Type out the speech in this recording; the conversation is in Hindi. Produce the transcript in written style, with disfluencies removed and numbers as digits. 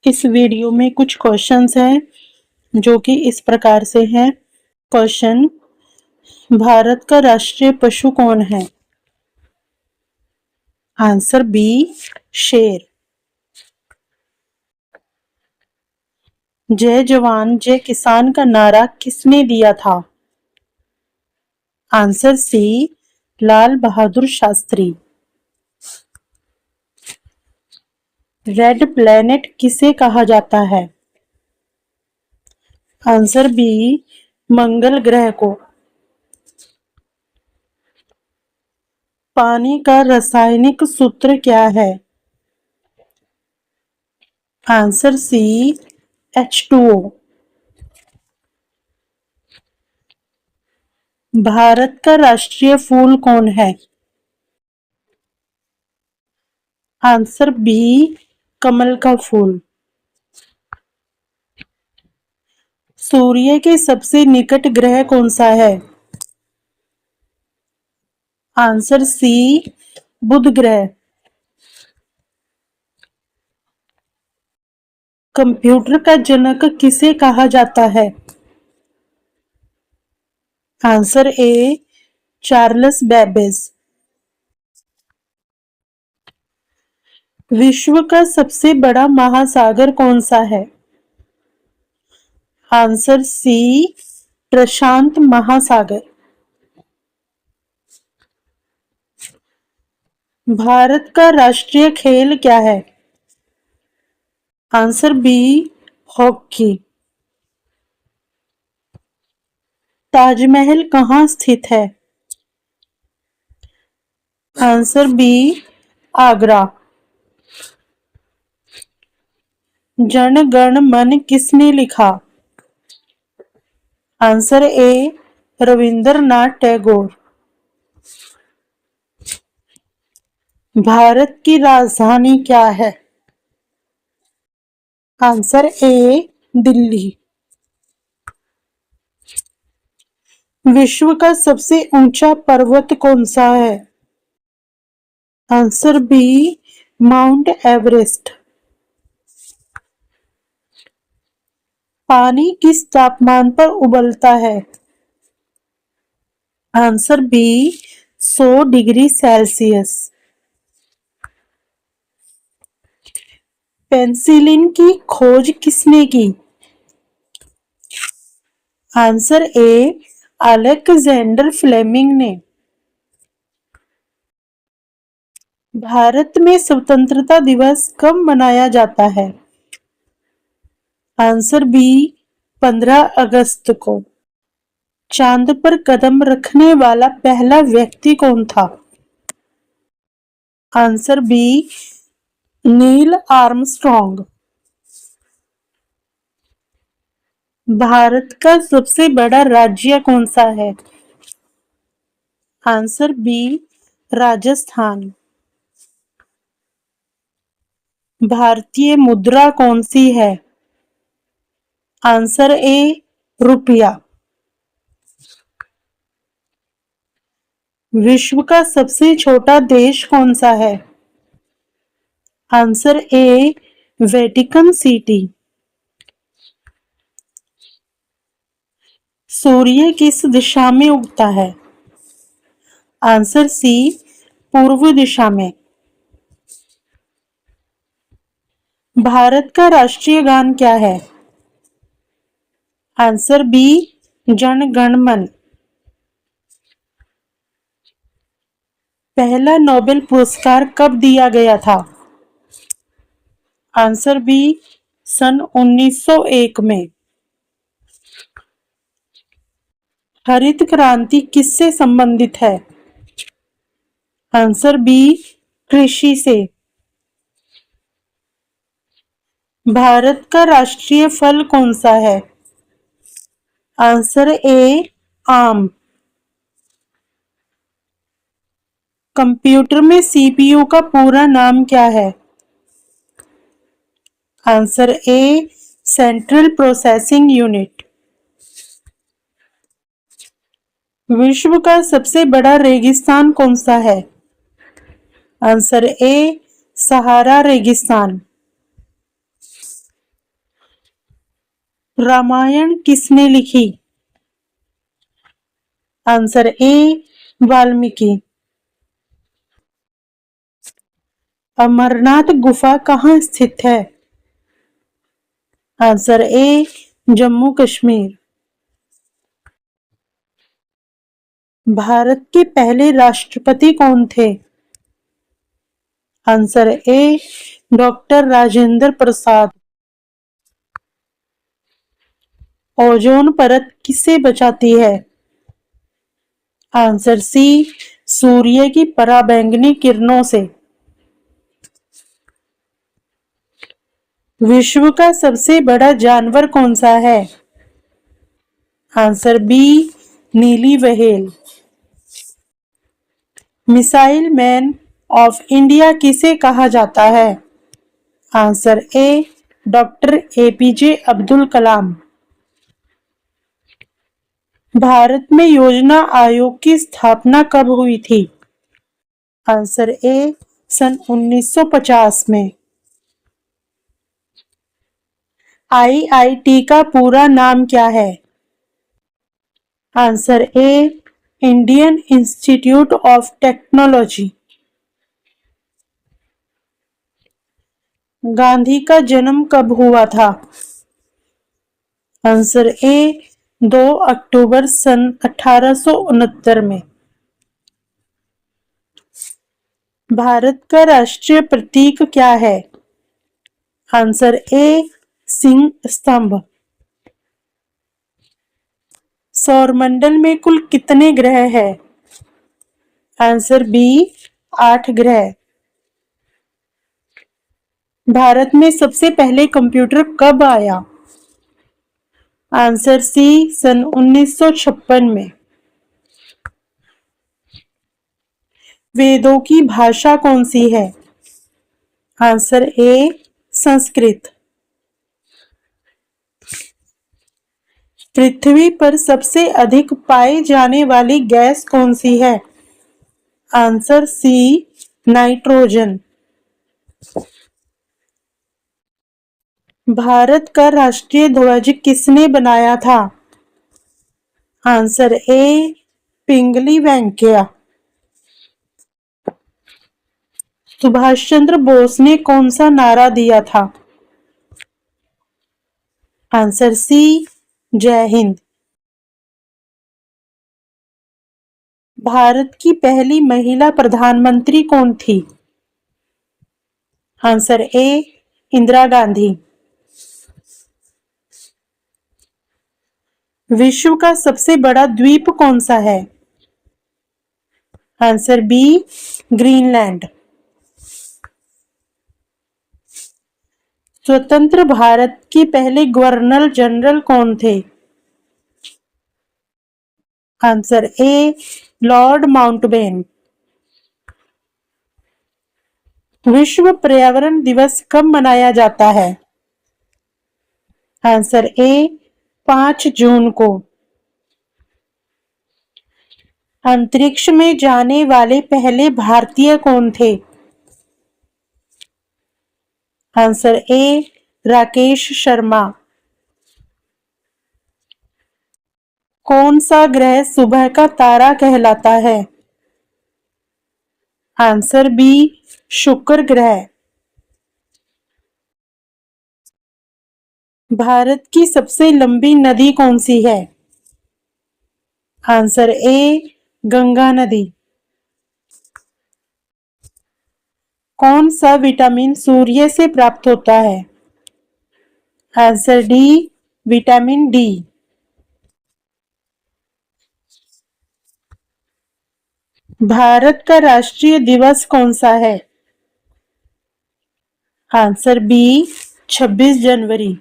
इस वीडियो में कुछ क्वेश्चंस हैं जो कि इस प्रकार से हैं। क्वेश्चन, भारत का राष्ट्रीय पशु कौन है? आंसर बी, शेर। जय जवान जय किसान का नारा किसने दिया था? Answer C, Lal Bahadur Shastri. Red planet किसे कहा जाता है? आंसर बी, मंगल ग्रह को। पानी का रासायनिक सूत्र क्या है? Answer C, H2O। भारत का राष्ट्रीय फूल कौन है? आंसर बी, कमल का फूल। सूर्य के सबसे निकट ग्रह कौन सा है? आंसर सी, बुध ग्रह। कंप्यूटर का जनक किसे कहा जाता है? आंसर ए, चार्ल्स बेबेज। विश्व का सबसे बड़ा महासागर कौन सा है? आंसर सी, प्रशांत महासागर। भारत का राष्ट्रीय खेल क्या है? Answer B, hockey. ताजमहल कहाँ स्थित है? Answer B, Agra. जन गण मन किसने लिखा? Answer A, Rabindranath Tagore. भारत की राजधानी क्या है? Answer A, Delhi. विश्व का सबसे ऊंचा पर्वत कौन सा है? Answer B, Mount Everest. पानी किस तापमान पर उबलता है? Answer B, 100 degree Celsius. Penicillin की खोज किसने की? आंसर ए, अलेक्जेंडर फ्लेमिंग ने। भारत में स्वतंत्रता दिवस कब मनाया जाता है? आंसर बी, 15 अगस्त को। चांद पर कदम रखने वाला पहला व्यक्ति कौन था? Answer B, Neil Armstrong. Bharat का सबसे बड़ा राज्य कौन सा है? Answer B, Rajasthan. भारतीय मुद्रा कौन सी है? आंसर ए, रुपया। विश्व का सबसे छोटा देश कौन सा है? Answer A, Vatican City. सूर्य किस दिशा में उगता है? आंसर सी, पूर्व दिशा में। भारत का राष्ट्रीय गान क्या है? आंसर बी, जन गण मन। पहला नोबेल पुरस्कार कब दिया गया था? आंसर बी, सन 1901 में। हरित क्रांति किससे संबंधित है? आंसर बी, कृषि से। भारत का राष्ट्रीय फल कौन सा है? आंसर ए, आम। कंप्यूटर में सीपीयू का पूरा नाम क्या है? आंसर ए, सेंट्रल प्रोसेसिंग यूनिट। विश्व का सबसे बड़ा रेगिस्तान कौन सा है? आंसर ए, सहारा रेगिस्तान। रामायण किसने लिखी? Answer A Valmiki. अमरनाथ गुफा कहाँ स्थित है? Answer A Jammu Kashmir. भारत के पहले राष्ट्रपति कौन थे? Answer A doctor Rajendra Prasad. Ozone परत किसे बचाती है? आंसर सी सूर्य की पराबैंगनी किरणों से। विश्व का सबसे बड़ा जानवर कौन सा है? आंसर बी नीली whale. Missile man of India किसे कहा जाता है? Answer A doctor APJ Abdul Kalam. Bharat में योजना आयोग की स्थापना कब हुई थी? आंसर ए सन 1950 में। आईआईटी का पूरा नाम क्या है? Answer A Indian institute of technology. Gandhi का जन्म कब हुआ था? आंसर ए 2 अक्टूबर सन 1869 में। भारत का राष्ट्रीय प्रतीक क्या है? आंसर ए सिंह स्तंभ। सौरमंडल में कुल कितने ग्रह हैं? आंसर बी 8 ग्रह। भारत में सबसे पहले कंप्यूटर कब आया? आंसर सी सन 1956 में। वेदों की भाषा कौन सी है? आंसर ए संस्कृत। पृथ्वी पर सबसे अधिक पाई जाने वाली गैस कौन सी है? Answer C nitrogen. भारत का राष्ट्रीय ध्वज किसने बनाया था? आंसर ए पिंगली वेंकैया। सुभाष चंद्र बोस ने कौन सा नारा दिया था? आंसर सी जय हिंद। भारत की पहली महिला प्रधानमंत्री कौन थी? Answer A Indira Gandhi. विश्व का सबसे बड़ा द्वीप कौन सा है? Answer B Greenland. स्वतंत्र भारत के पहले गवर्नर जनरल कौन थे? Answer A lord Mountbatten. विश्व पर्यावरण दिवस कब मनाया जाता है? आंसर ए 5 जून को। अंतरिक्ष में जाने वाले पहले भारतीय कौन थे? आंसर ए राकेश शर्मा। कौन सा ग्रह सुबह का तारा कहलाता है? आंसर बी शुक्र ग्रह। भारत की सबसे लंबी नदी कौन सी है? आंसर ए गंगा नदी। कौन सा विटामिन सूर्य से प्राप्त होता है? Answer D vitamin D. Bharat का राष्ट्रीय दिवस कौन सा है? आंसर बी 26 जनवरी।